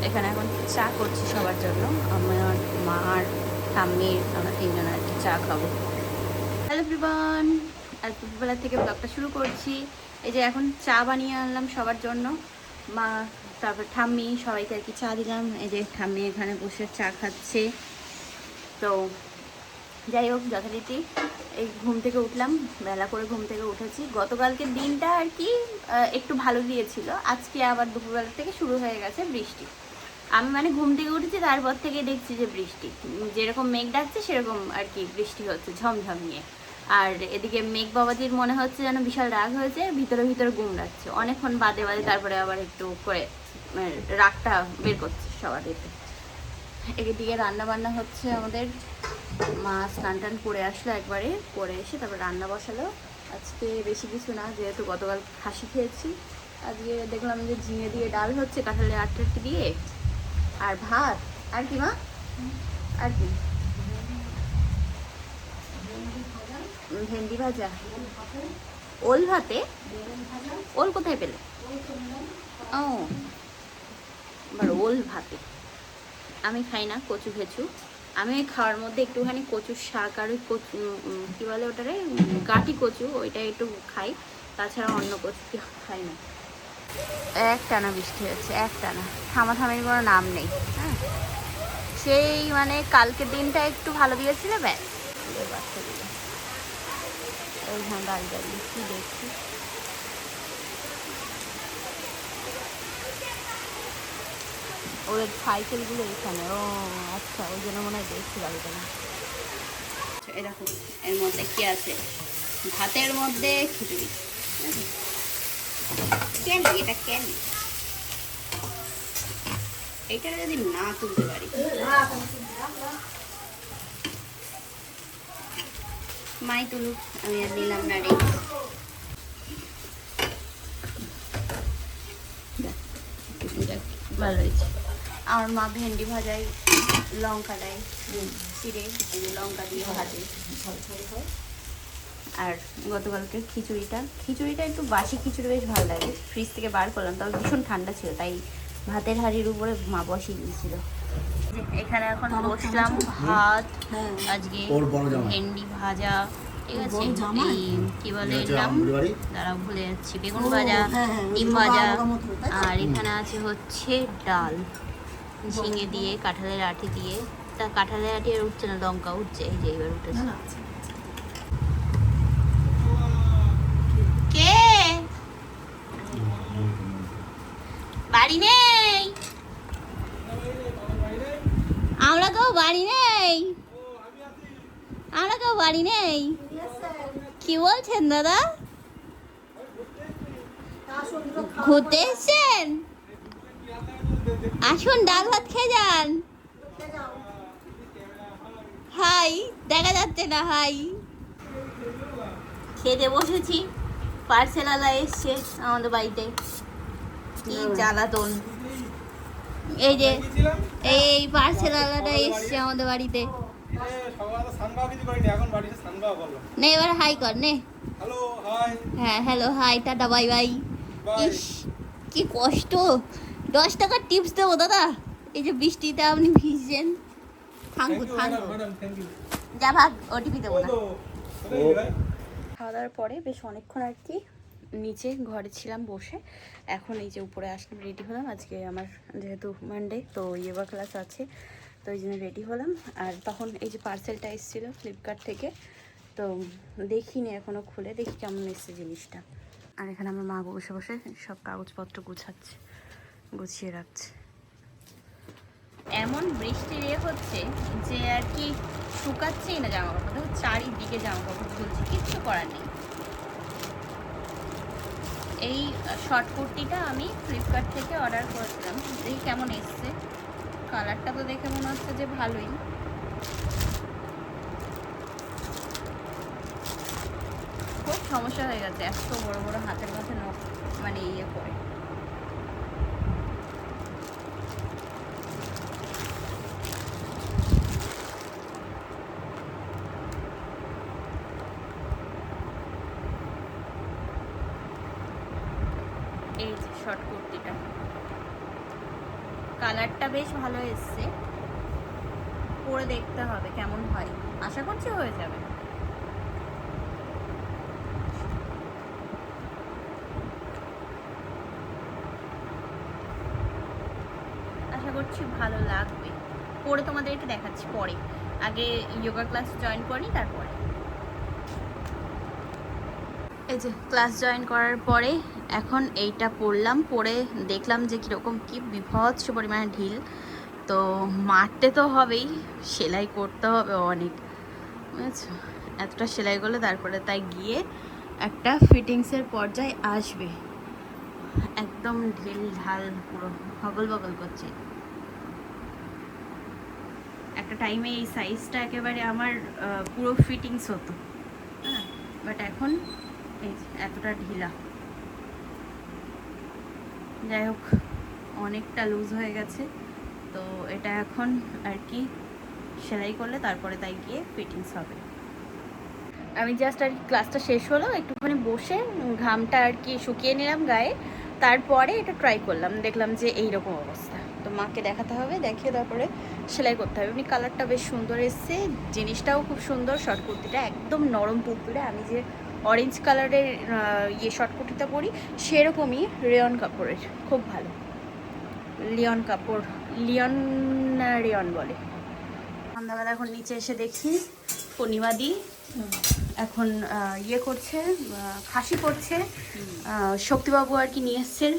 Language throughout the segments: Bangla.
এখানে এখন চা করছি সবার জন্য, আমার মা আর ঠাম্মির, আমরা তিনজন আর কি চা খাবো। হ্যালো এভরিওয়ান, আজ দুপুরবেলা থেকে ব্লগটা শুরু করছি। এই যে এখন চা বানিয়ে আনলাম সবার জন্য, মা তারপর ঠাম্মি সবাইকে আর কি চা দিলাম। এই যে ঠাম্মি এখানে বসে চা খাচ্ছে। তো যাই হোক, যথারীতি এই ঘুম থেকে উঠলাম, বেলা করে ঘুম থেকে উঠেছি। গতকালকের দিনটা আর কি একটু ভালো গিয়েছিল, আজকে আবার দুপুরবেলা থেকে শুরু হয়ে গেছে বৃষ্টি। আমি মানে ঘুম থেকে উঠেছি, তারপর থেকে দেখছি যে বৃষ্টি, যেরকম মেঘ ডাকছে সেরকম আর কি বৃষ্টি হচ্ছে ঝমঝম নিয়ে। আর এদিকে মেঘ বাবাজির মনে হচ্ছে যেন বিশাল রাগ হয়েছে, ভিতরে ভিতরে ঘুম রাখছে অনেকক্ষণ বাদে বাদে, তারপরে আবার একটু করে রাগটা বের করছে সবার এতে। এদিকে রান্না বান্না হচ্ছে আমাদের, মা স্নান টান করে আসলো, একবারে করে এসে তারপর রান্না বসালো। আজকে বেশি কিছু না, যেহেতু গতকাল খাসি খেয়েছি। আজকে দেখলাম যে ঝিঙে দিয়ে ডাল হচ্ছে, কাঁঠালের আটটি দিয়ে, আর ভাত। আর কি মা? আর কি? ভেন্ডি ভাজা। ওল ভাতে? ওল কোথায় পেলে? ও, আবার ওল ভাতে। আমি খাই না কচু ঘেচু। আমি ওই খাওয়ার মধ্যে একটুখানি কচুর শাক আর ওই কচু, কী বলে ওটারে, গাঁটি কচু, ওইটা একটু খাই। তাছাড়া অন্য কচু কি খাই না। একটানা বৃষ্টি হচ্ছে, একটানা, থামাথামির কোনো নাম নেই। হ্যাঁ, সেই মানে কালকের দিনটা একটু ভালো দিয়েছিল, ব্যাস। বাচ্চাগুলো ওইখানে দাঁড়িয়ে দাঁড়িয়ে কি দেখছি। ওদের সাইকেলগুলো এখানে, ও আচ্ছা, ওই জন্য মনে হয় দেখছি গাড়িটা। এরকম এর মধ্যে কি আছে? ভাতের মধ্যে খিচুড়ি। কেন এটা কেন? এইটা যদি না তুলতে পারি, মাই তুলুক, আমি আর নিলাম না রে। ভালো হয়েছে। আমার মা ভেন্ডি ভাজায় লঙ্কা দেয়, চিড়ে লঙ্কা দিয়ে ভাজে। আর গতকালকে খিচুড়িটা একটু বাসি খিচুড়ি, বেশ ভালো লাগে। ফ্রিজ থেকে বার করলাম, তবে ভীষণ ঠান্ডা ছিল, তাই ভাতের হাঁড়ির উপরে মা বসিয়ে দিয়েছিল। এখানে এখন বসলাম ভাত, আজকে ভেন্ডি ভাজা, ঠিক আছে, এই কি বলে এর নাম, দাঁড়া ভুলে যাচ্ছি, বেগুন ভাজা, ডিম ভাজা, আর এখানে আছে হচ্ছে ডাল, ঝিঙে দিয়ে, কাঁঠালের আঁটি দিয়ে। তা কাঁঠালের আঁটি আর উঠছে না, লঙ্কা উঠছে, এই যে এবার উঠেছে। কে বাড়ি নেই? আমরা কেউ বাড়ি নেই, আমরা কেউ বাড়ি নেই। কি বলছেন দাদা? ঘুরতে এসছেন? আসুন, ডাল ভাত খেয়ে যান। হাই, দেখা যাচ্ছে না, হাই। খেতে বসেছি, পার্সেলওয়ালা এসছে আমাদের বাড়িতে, কি জ্বালাতন। এই যে এই পার্সেলওয়ালাটা এসছে আমাদের বাড়িতে। নে এবার হাই কর, নে। হ্যাঁ, hello, hi, tata, bye bye. ইস, কি কষ্ট। 10 টাকার টিপস দেবো দাদা, এই যে বৃষ্টিতে আপনি ভিজছেন। থাঙ্কু থাঙ্কু, যা ভাগ, ওটিপি দেবো না। খাওয়া দাওয়ার পরে বেশ অনেকক্ষণ আর কি নিচে ঘরে ছিলাম বসে। এখন এই যে উপরে আসলাম, রেডি হলাম। আজকে আমার যেহেতু মানডে, তো ইয়োগা ক্লাস আছে, তো ওই জন্য রেডি হলাম। আর তখন এই যে পার্সেলটা এসেছিলো ফ্লিপকার্ট থেকে, তো দেখিনি এখনও, খুলে দেখি কেমন এসছে জিনিসটা। আর এখানে আমার মা বসে বসে সব কাগজপত্র গুছিয়ে রাখছে। এমন বৃষ্টি হচ্ছে যে আর কি শুকাচ্ছেই না জামা কাপড়, দেখো চারিদিকে জামা কাপড় ঝুলছে, কিচ্ছু করার নেই। এই শর্ট কুর্তিটা আমি ফ্লিপকার্ট থেকে অর্ডার করেছিলাম, দেখি কেমন এসছে। কালারটা তো দেখে মনে হচ্ছে যে ভালোই। খুব সমস্যা হয়ে গেছে, এত বড় বড় হাতের কাছে নখ, মানে ইয়ে করে। এই যে শর্ট কুর্তিটা, কালারটা বেশ ভালো এসছে, পরে দেখতে হবে কেমন হয়, আশা করছি হয়ে যাবে। আশা করছি ভালো লাগবে, পরে তোমাদেরকে দেখাচ্ছি পরে, আগে যোগা ক্লাস জয়েন করি তারপরে। এই যে ক্লাস জয়েন করার পরে এখন এইটা পরলাম, পরে দেখলাম যে কীরকম কি বিভৎস পরিমাণে ঢিল, তো মারতে তো হবেই, সেলাই করতে হবে অনেক, বুঝেছো? এতটা সেলাই করলে তারপরে তাই গিয়ে একটা ফিটিংসের পর্যায়ে আসবে। একদম ঢিল ঢাল পুরো হগল বগল করছে। একটা টাইমে এই সাইজটা একেবারে আমার পুরো ফিটিংস হতো, হ্যাঁ, বাট এখন এই এতটা ঢিলা। যাই হোক, অনেকটা লুজ হয়ে গেছে, তো এটা এখন আর কি সেলাই করলে তারপরে তাই গিয়ে ফিটিংস হবে। আমি জাস্ট আর কি ক্লাসটা শেষ হলো, একটুখানি বসে ঘামটা আর কি শুকিয়ে নিলাম গায়ে, তারপরে এটা ট্রাই করলাম, দেখলাম যে এইরকম অবস্থা, তো মাকে দেখাতে হবে, দেখিয়ে তারপরে সেলাই করতে হবে। এমনি কালারটা বেশ সুন্দর এসছে, জিনিসটাও খুব সুন্দর, শর্ট কুর্তিটা একদম নরম তুলতুলে, আমি যে অরেঞ্জ কালারের শর্ট কুর্তিটা পরি সেরকমই, রেয়ন কাপড়ের, খুব ভালো, লিওন কাপড়, রেয়ন বলে। সন্ধ্যাবেলা এখন নিচে এসে দেখি পূর্ণিমাদি এখন করছে, খাসি করছে, শক্তিবাবু আর কি নিয়ে এসছেন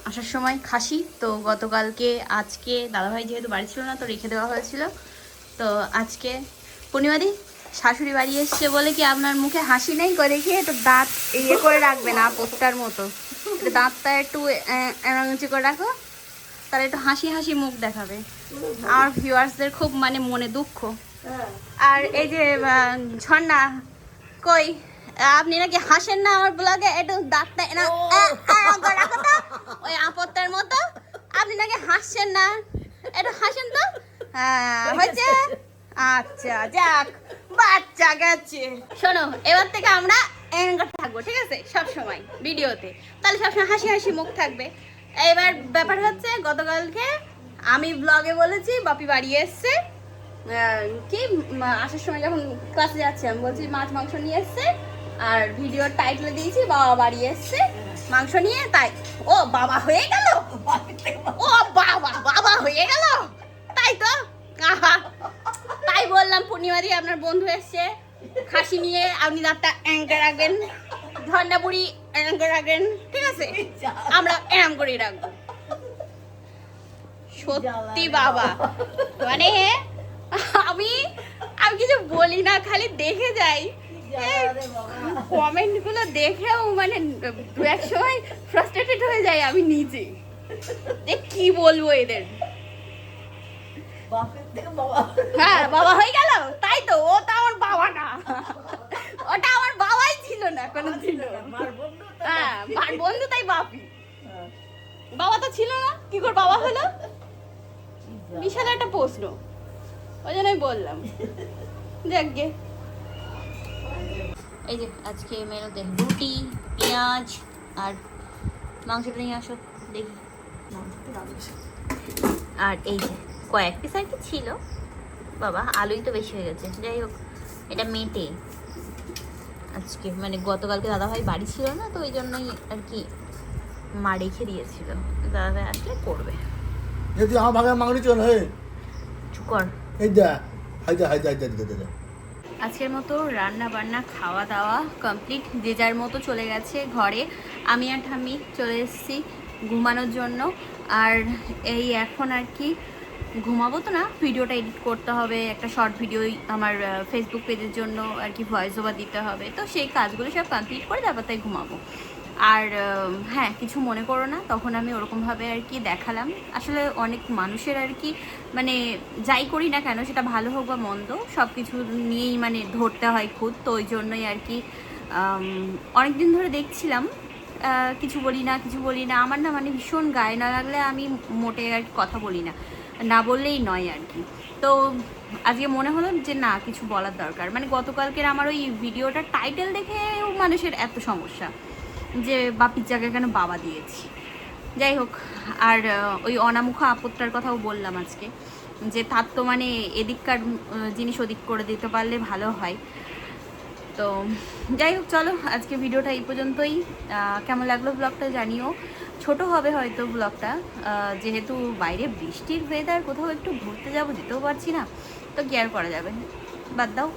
আসার সময় খাসি, তো গতকালকে আজকে দাদাভাই যেহেতু বাড়ি ছিল না তো রেখে দেওয়া হয়েছিল, তো আজকে পূর্ণিমাদি শাশুড়ি বাড়ি এসছে বলে কি আপনার মুখে হাসি নেই করে, দেখি একটু দাঁত করে রাখবে না পোস্টার মতো, একটু দাঁতটা একটু উঁচু করে রাখো, তাহলে একটু হাসি হাসি মুখ দেখাবে, আমার ভিউয়ার্সদের খুব মানে মনে দুঃখ। আর এই যে ঝর্ণা কই, আপনি নাকি হাসেন না আমার ব্লগে, একটু দাঁতটা রাখো তো ওই আপত্তার মতো, আপনি নাকি হাসছেন না, একটু হাসেন তো, হ্যাঁ হয়েছে, আচ্ছা যাক বাচ্চা গেছে। শোনো, এবার থেকে আমরা থাকবো, ঠিক আছে, সব সময় ভিডিওতে, তাহলে সবসময় হাসি হাসি মুখ থাকবে। এবার ব্যাপার হচ্ছে, গতকালকে আমি ব্লগে বলেছি বাপি বাড়ি এসছে, কি আসার সময় যখন ক্লাসে যাচ্ছি আমি বলছি মাছ মাংস নিয়ে এসছে, আর ভিডিওর টাইটেলে দিয়েছি বাবা বাড়ি এসছে মাংস নিয়ে, তাই ও বাবা হয়ে গেল, ও বাবা বাবা হয়ে গেল, তাই তো তাই বললাম পূর্ণিমাদি আপনার বন্ধু এসছে খাসি নিয়ে, আপনি দাঁতটা অ্যাঙ্কে রাখবেন, ঝর্ণা বুড়ি অ্যাঙ্কে রাখবেন, ঠিক আছে, আমরা এরম করে রাখবো। সত্যি বাবা, মানে আমি কিছু বলি না, খালি দেখে যাই, কমেন্ট গুলো দেখেও মানে দু এক সময় ফ্রাস্ট্রেটেড হয়ে যায় আমি নিজে, যে কি বলবো এদের। হ্যাঁ বাবা হয়ে গেল, তাই তো, ও তো আমার বাবা না, ওটা আমার বাবাই ছিল না কোনো ছিল, হ্যাঁ ভাই বন্ধু, তাই বাপি, বাবা তো ছিল না, কি করে বাবা হলো, বিশাল একটা প্রশ্ন, ওই জন্যই বললাম। দেখবে এই যে আজকে মেনুতে রুটি, পেঁয়াজ আর মাংসটা নিয়ে আসো দেখি, আর এই যে কয়েক পিস আর কি ছিল, বাবা আলুই তো বেশি হয়ে গেছে, যাই হোক এটা মেটে আজকে, মানে গতকালকে দাদাভাই বাড়ি ছিল না তো ওই জন্যই আর কি মা রেখে দিয়েছিল, দাদাভাই আসলে করবে। যদি আমার ভাগে মাংনি চল হে চুকর এই দা হাইদা হাইদা হাইদা হাইদা। আজকের মতো রান্না বান্না খাওয়া দাওয়া কমপ্লিট, যে যার মতো চলে গেছে ঘরে, আমি আর ঠাম্মি চলে এসেছি ঘুমানোর জন্য। আর এই এখন আর কি ঘুমাবো তো না, ভিডিওটা এডিট করতে হবে, একটা শর্ট ভিডিও আমার ফেসবুক পেজের জন্য আর কি ভয়েস ওভার দিতে হবে, তো সেই কাজগুলো সব কমপ্লিট করে তারপর তাই ঘুমাবো। আর হ্যাঁ, কিছু মনে করো না, তখন আমি ওরকমভাবে আর কি দেখালাম, আসলে অনেক মানুষের আর কি মানে যাই করি না কেন, সেটা ভালো হোক বা মন্দ, সব কিছু নিয়েই মানে ধরতে হয় খুদ, তো ওই জন্যই আর কি অনেক দিন ধরে দেখছিলাম কিছু বলি না, আমার না মানে ভীষণ গায়ে না লাগলে আমি মোটে আর কি কথা বলি না, না বললেই নয় আর কি। তো আজকে মনে হলো যে না, কিছু বলার দরকার, মানে গতকালকের আমার ওই ভিডিওটার টাইটেল দেখেও মানুষের এত সমস্যা যে বাপির জায়গায় কেন বাবা দিয়েছি, যাই হোক, আর ওই অনামুখা আপত্তার কথাও বললাম আজকে, যে তার তো মানে এদিককার জিনিস ওদিক করে দিতে পারলে ভালো হয়। তো যাই হোক, চলো আজকে ভিডিওটা এই পর্যন্তই। কেমন লাগলো ব্লগটা জানিও। ছোট হবে হয়তো ব্লগটা, যেহেতু বাইরে বৃষ্টির ওয়েদার, কোথাও একটু ঘুরতে যাবো, যেতেও পারছি না, তো কি আর করা যাবে, বাদ দাও।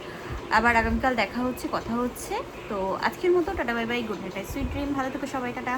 আবার আগামীকাল দেখা হচ্ছে, কথা হচ্ছে। তো আজকের মতো tata, bye by, good night, sweet dream, ভালো থেকো সবাই, টাটা।